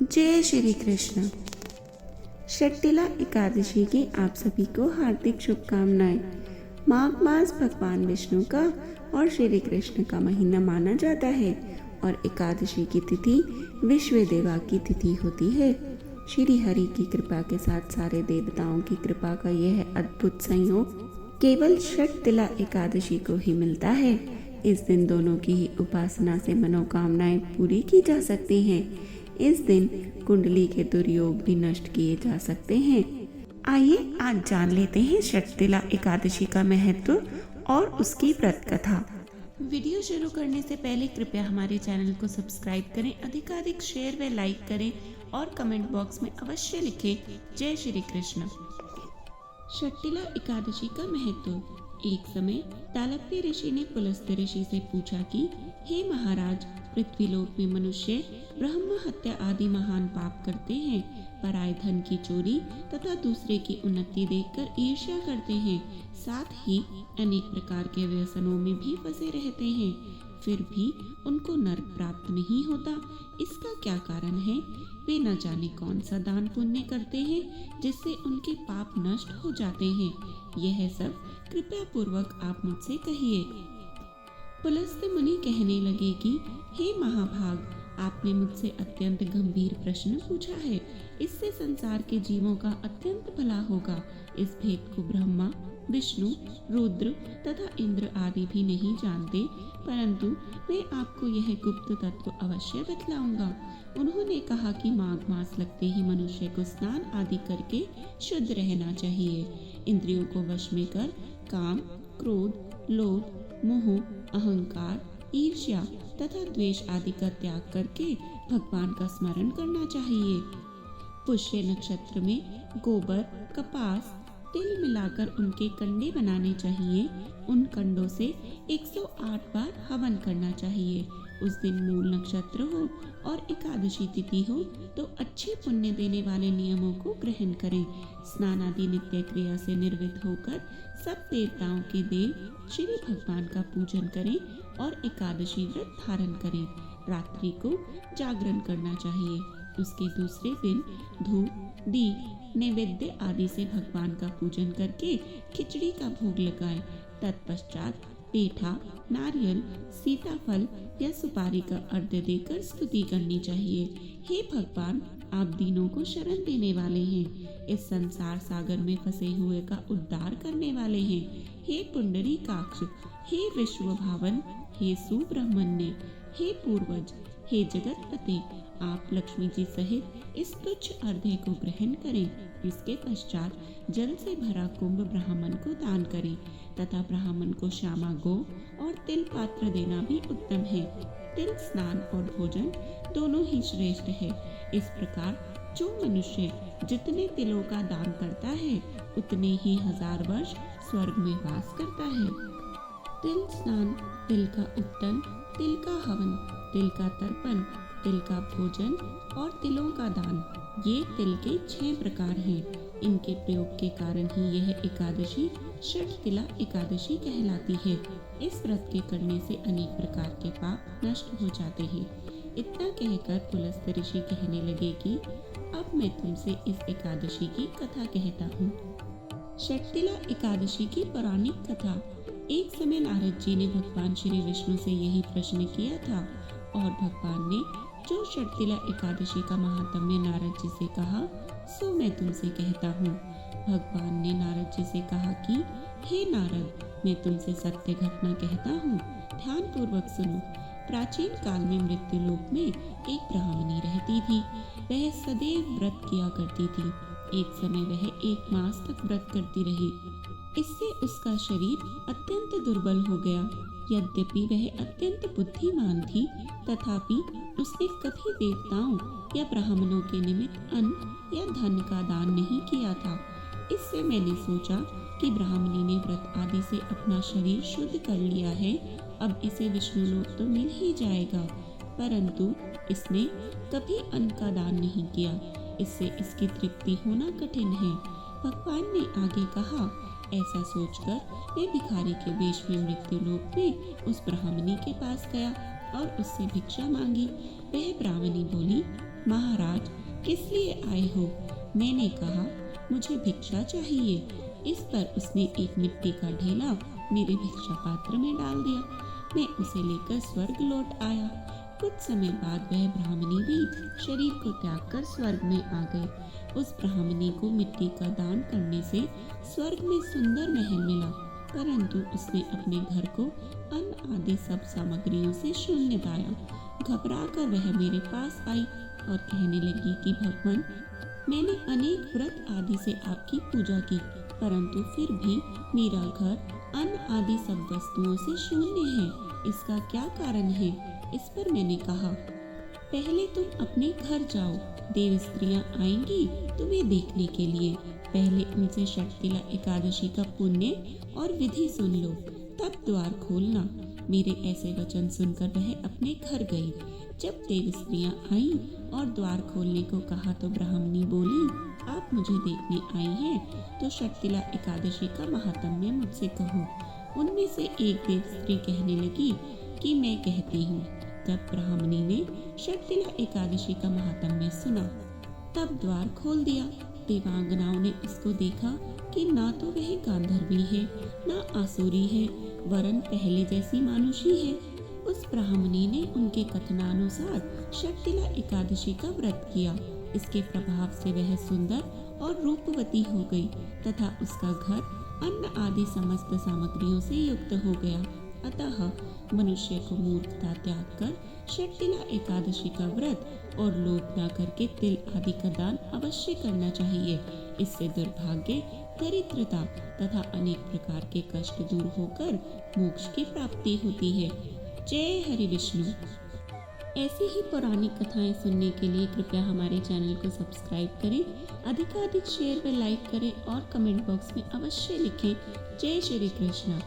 जय श्री कृष्ण। षटतिला एकादशी की आप सभी को हार्दिक शुभकामनाएं। माघ मास भगवान विष्णु का और श्री कृष्ण का महीना माना जाता है और एकादशी की तिथि विश्व देवा की तिथि होती है। श्री हरि की कृपा के साथ सारे देवताओं की कृपा का यह अद्भुत संयोग केवल षटतिला एकादशी को ही मिलता है। इस दिन दोनों की ही उपासना से मनोकामनाएं पूरी की जा सकती हैं। इस दिन कुंडली के दुर्योग भी नष्ट किए जा सकते हैं। आइए आज जान लेते हैं षटतिला एकादशी का महत्व और उसकी व्रत कथा। वीडियो शुरू करने से पहले कृपया हमारे चैनल को सब्सक्राइब करें, अधिकाधिक शेयर व लाइक करें और कमेंट बॉक्स में अवश्य लिखें जय श्री कृष्ण। षटतिला एकादशी का महत्व। एक समय तालव्य ऋषि ने पुलस्त्य ऋषि से पूछा कि हे महाराज, पृथ्वीलोक में मनुष्य ब्रह्म हत्या आदि महान पाप करते हैं, पराय धन की चोरी तथा दूसरे की उन्नति देखकर ईर्ष्या करते हैं, साथ ही अनेक प्रकार के व्यसनों में भी फंसे रहते हैं, फिर भी उनको नरक प्राप्त नहीं होता। इसका क्या कारण है? वे न जाने कौन सा दान पुण्य करते हैं जिससे उनके पाप नष्ट हो जाते हैं। यह सब कृपया पूर्वक आप मुझसे कहिए। पुलस्त्य मुनि कहने लगे कि हे महाभाग, आपने मुझसे अत्यंत गंभीर प्रश्न पूछा है। इससे संसार के जीवों का अत्यंत भला होगा। इस भेद को ब्रह्मा, विष्णु, रुद्र तथा इंद्र आदि भी नहीं जानते, परंतु मैं आपको यह गुप्त तत्व अवश्य बतलाऊंगा। उन्होंने कहा कि माघ मास लगते ही मनुष्य को स्नान आदि करके शुद्ध रहना चाहिए। इंद्रियों को वश में कर काम, क्रोध, लोभ, मोह, अहंकार, ईर्ष्या तथा द्वेष आदि का त्याग करके भगवान का स्मरण करना चाहिए। पुष्य नक्षत्र में गोबर, कपास, तिल मिलाकर उनके कंडे बनाने चाहिए। उन कंडों से 108 बार हवन करना चाहिए। उस दिन मूल नक्षत्र हो और एकादशी तिथि हो तो अच्छे पुण्य देने वाले नियमों को ग्रहण करें। स्नान आदि नित्य क्रिया से निर्वृत्त होकर सब देवताओं के देव श्री भगवान का पूजन करें और एकादशी व्रत धारण करें। रात्रि को जागरण करना चाहिए। उसके दूसरे दिन धूप, दीप, नैवेद्य आदि से भगवान का पूजन करके खिचड़ी का भोग लगाएं। तत्पश्चात पेठा, नारियल, सीताफल या सुपारी का अर्घ्य देकर स्तुति करनी चाहिए। हे भगवान, आप दीनों को शरण देने वाले हैं, इस संसार सागर में फंसे हुए का उद्धार करने वाले हैं। हे पुंडरीकाक्ष, हे विश्व भावन, हे सुब्रह्मण्य, हे पूर्वज, हे जगतपते, आप लक्ष्मी जी सहित इस तुच्छ अर्घ्य को ग्रहण करें। इसके पश्चात जल से भरा कुंभ ब्राह्मण को दान करें तथा ब्राह्मण को श्यामा गो और तिल पात्र देना भी उत्तम है। तिल स्नान और भोजन दोनों ही श्रेष्ठ है। इस प्रकार जो मनुष्य जितने तिलों का दान करता है उतने ही 1000 वर्ष स्वर्ग में वास करता है। तिल स्नान, तिल का उत्तन, तिल का हवन, तिल का तर्पण, तिल का भोजन और तिलों का दान, ये तिल के 6 प्रकार हैं। इनके प्रयोग के कारण ही यह एकादशी षटतिला एकादशी कहलाती है। इस व्रत के करने से अनेक प्रकार के पाप नष्ट हो जाते हैं। इतना कहकर पुलस्त्य ऋषि कहने लगे कि अब मैं तुमसे इस एकादशी की कथा कहता हूँ। षटतिला एकादशी की पौराणिक कथा। एक समय नारद जी ने भगवान श्री विष्णु से यही प्रश्न किया था और भगवान ने जो षटतिला एकादशी का महात्म्य नारद जी से कहा सो मैं तुमसे कहता हूँ। भगवान ने नारद जी से कहा कि हे नारद, मैं तुमसे सत्य घटना कहता हूँ, ध्यान पूर्वक सुनो। प्राचीन काल में मृत्यु लोक में एक ब्राह्मणी रहती थी। वह सदैव व्रत किया करती थी। एक समय वह 1 मास तक व्रत करती रही। इससे उसका शरीर अत्यंत दुर्बल हो गया। यद्यपि वह अत्यंत बुद्धिमान थी, तथापि उसने कभी देवताओं या ब्राह्मणों के निमित्त अन्न या धन का दान नहीं किया था। इससे मैंने सोचा कि ब्राह्मणी ने व्रत आदि से अपना शरीर शुद्ध कर लिया है, अब इसे विष्णु लोक तो मिल ही जाएगा, परंतु इसने कभी अन्न का दान नहीं किया। इससे इसकी तृप्ति होना कठिन है। भगवान ने आगे कहा, ऐसा सोचकर वे भिखारी के वेश में मृत्यु लोक में उस ब्राह्मणी के पास गया और उससे भिक्षा मांगी। वह ब्राह्मणी बोली, महाराज, किस लिए आए हो? मैंने कहा, मुझे भिक्षा चाहिए। इस पर उसने एक मिट्टी का ढेला मेरे भिक्षा पात्र में डाल दिया। मैं उसे लेकर स्वर्ग लौट आया। कुछ समय बाद वह ब्राह्मणी भी शरीर को त्याग कर स्वर्ग में आ गई। उस ब्राह्मणी को मिट्टी का दान करने से स्वर्ग में सुंदर महल मिला, परंतु उसने अपने घर को अन्न आदि सब सामग्रियों से शून्य पाया। घबराकर वह मेरे पास आई और कहने लगी कि भगवान, मैंने अनेक व्रत आदि से आपकी पूजा की, परंतु फिर भी मेरा घर अन्न आदि सब वस्तुओं से शून्य है। इसका क्या कारण है? इस पर मैंने कहा, पहले तुम अपने घर जाओ, देव स्त्रियां आएंगी तुम्हें देखने के लिए। पहले उनसे षटतिला एकादशी का पुण्य और विधि सुन लो, तब द्वार खोलना। मेरे ऐसे वचन सुनकर वह अपने घर गई। जब देव स्त्रियां आईं और द्वार खोलने को कहा तो ब्राह्मणी बोली, आप मुझे देखने आई हैं तो षटतिला एकादशी का महात्म्य मुझसे कहो। उनमें से एक देव स्त्री कहने लगी कि मैं कहती हूँ। तब ब्राह्मणी ने षटतिला एकादशी का महात्म्य सुना, तब द्वार खोल दिया। देवांगनाओं ने उसको देखा कि ना तो वह गांधर्वी है, ना आसुरी है, वरन पहले जैसी मानुषी है। उस ब्राह्मणी ने उनके कथनानुसार षटतिला एकादशी का व्रत किया। इसके प्रभाव से वह सुंदर और रूपवती हो गई तथा उसका घर अन्न आदि समस्त सामग्रियों से युक्त हो गया। अतः मनुष्य को मूर्खता त्याग कर षटतिला एकादशी का व्रत और लोभ न करके तिल आदि का दान अवश्य करना चाहिए। इससे दुर्भाग्य, दरिद्रता तथा अनेक प्रकार के कष्ट दूर होकर मोक्ष की प्राप्ति होती है। जय हरि विष्णु। ऐसी ही पौराणिक कथाएं सुनने के लिए कृपया हमारे चैनल को सब्सक्राइब करें, अधिकाधिक शेयर व लाइक करें और कमेंट बॉक्स में अवश्य लिखें जय श्री कृष्ण।